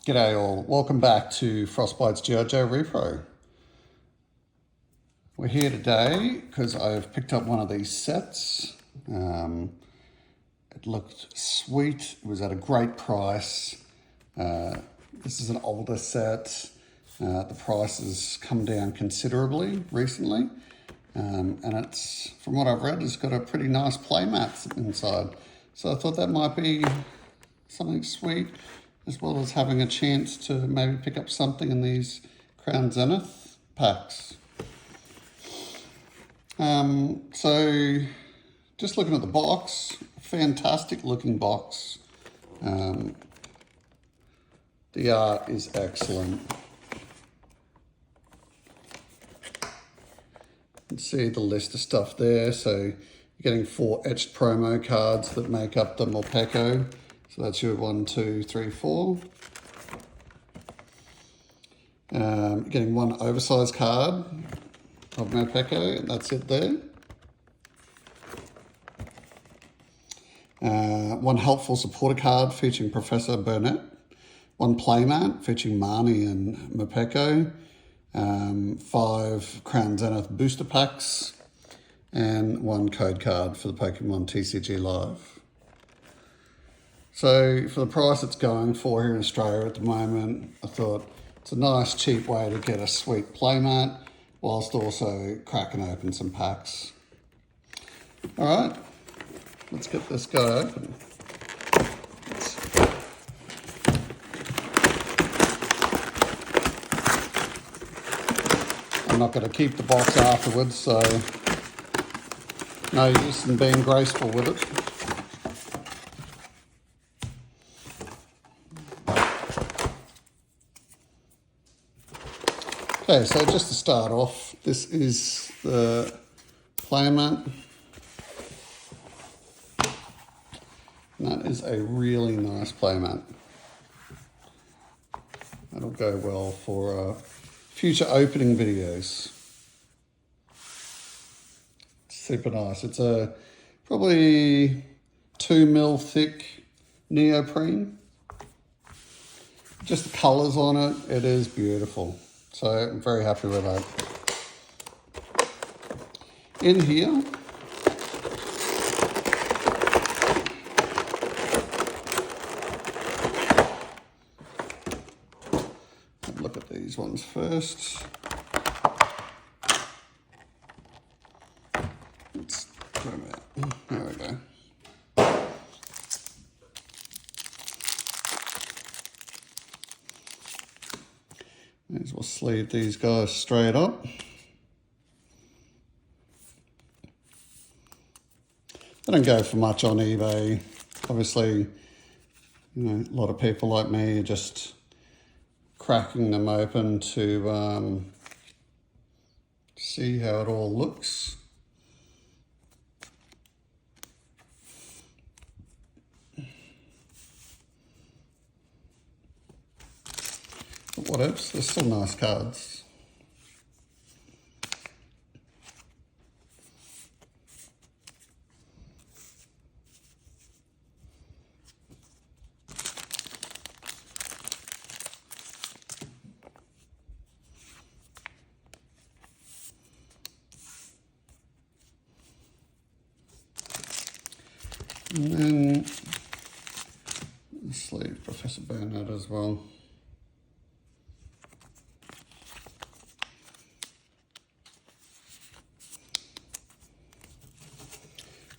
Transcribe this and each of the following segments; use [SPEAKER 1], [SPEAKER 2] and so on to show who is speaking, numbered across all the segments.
[SPEAKER 1] G'day all, welcome back to Frostbite's G.I. Joe Repro. We're here today because I've picked up one of these sets. It looked sweet, it was at a great price. This is an older set. The price has come down considerably recently. And it's, from what I've read, it's got a pretty nice playmat inside. So I thought that might be something sweet, as well as having a chance to maybe pick up something in these Crown Zenith packs. So just looking at the box, fantastic looking box. The art is excellent. You can see the list of stuff there. So you're getting 4 etched promo cards that make up the Morpeko. So that's your 1, 2, 3, 4. Getting 1 oversized card of Morpeko, and that's it there. 1 helpful supporter card featuring Professor Burnett. 1 playmat featuring Marnie and Morpeko. 5 Crown Zenith booster packs. And 1 code card for the Pokemon TCG Live. So for the price it's going for here in Australia at the moment, I thought it's a nice cheap way to get a sweet playmat whilst also cracking open some packs. All right, let's get this guy open. I'm not going to keep the box afterwards, so no use in being graceful with it. Okay, so just to start off, this is the playmat. And that is a really nice playmat. That'll go well for future opening videos. Super nice. It's a probably 2 mil thick neoprene. Just the colours on it, it is beautiful. So I'm very happy with that. In here, look at these ones first. Let's put them out. There we go. May as well sleeve these guys straight up. I don't go for much on eBay. Obviously, a lot of people like me are just cracking them open to see how it all looks. But what else? They're still nice cards. And then sleeve Professor Burnett as well.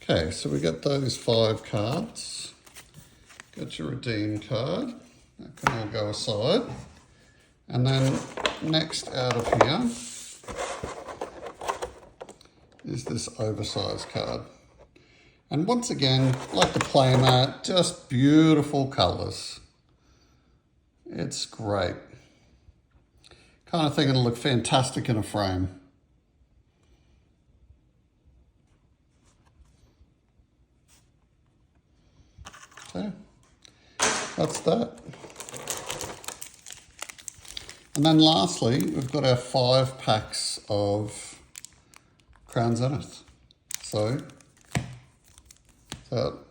[SPEAKER 1] Okay, so we got those 5 cards. Got your redeem card. That can all go aside. And then next out of here is this oversized card. And once again, like the playmat, just beautiful colours. It's great. Kind of thing that'll look fantastic in a frame. So that's that. And then lastly, we've got our 5 packs of Crown Zenith. So without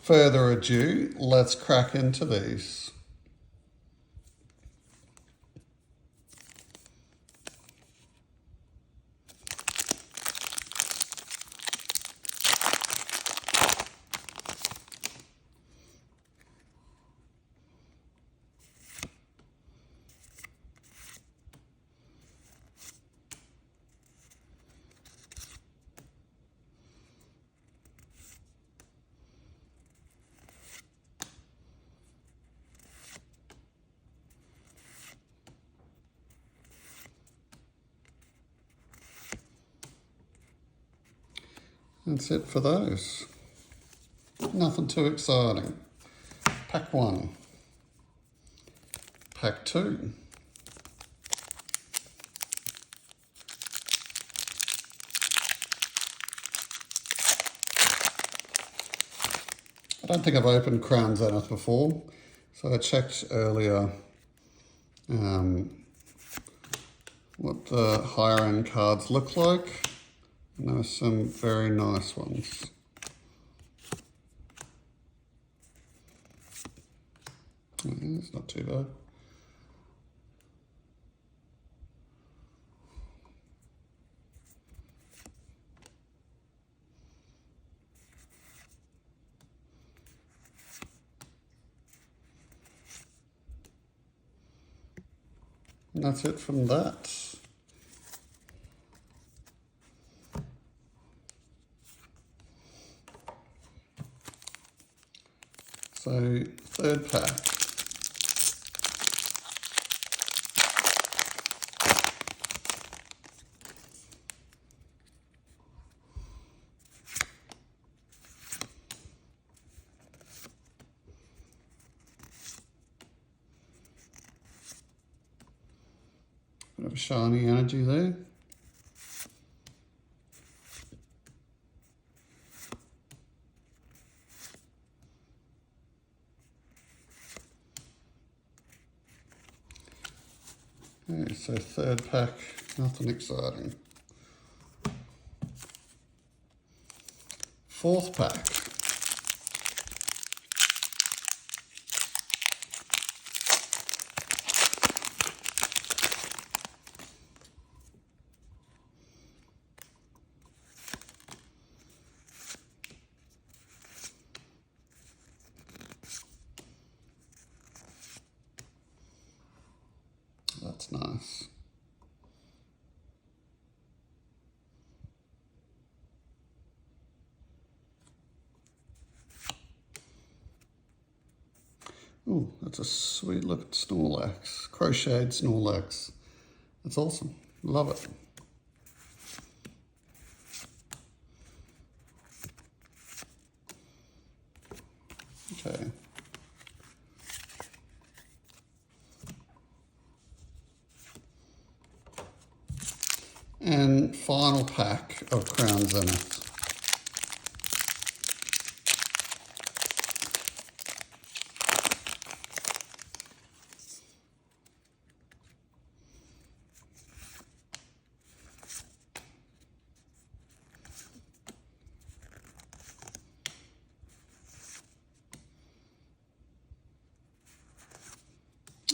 [SPEAKER 1] further ado, let's crack into these. that's it for those. Nothing too exciting. Pack 1. Pack 2. I don't think I've opened Crown Zenith before, so I checked earlier what the higher end cards look like, and there are some very nice ones. It's not too bad. And that's it from that. So, third pack. Bit of a shiny energy there. Okay, so third pack, nothing exciting. Fourth pack. That's nice. Oh, that's a sweet look at Snorlax. Crocheted Snorlax. That's awesome. Love it. Okay. And final pack of Crown Zenith.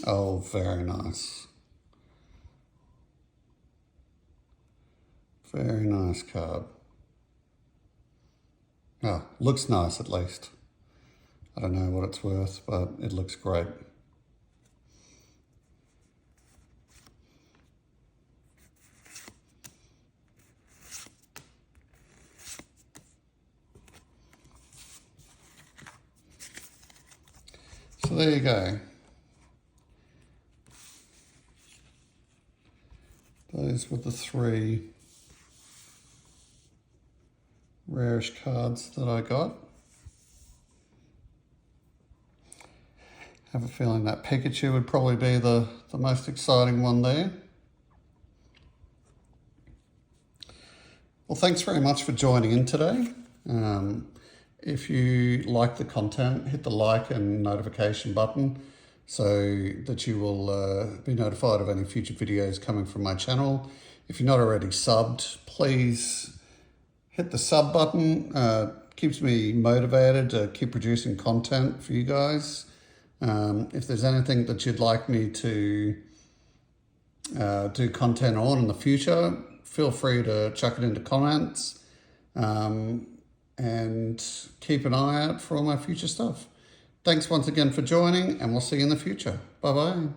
[SPEAKER 1] Oh, very nice. Very nice card. Oh, looks nice at least. I don't know what it's worth, but it looks great. So there you go. Those were the 3 rarish cards that I got. Have a feeling that Pikachu would probably be the most exciting one there. Well, thanks very much for joining in today. If you like the content, hit the like and notification button so that you will be notified of any future videos coming from my channel. If you're not already subbed, please hit the sub button. Keeps me motivated to keep producing content for you guys. If there's anything that you'd like me to do content on in the future, feel free to chuck it into comments. And keep an eye out for all my future stuff. Thanks once again for joining, and we'll see you in the future. Bye-bye.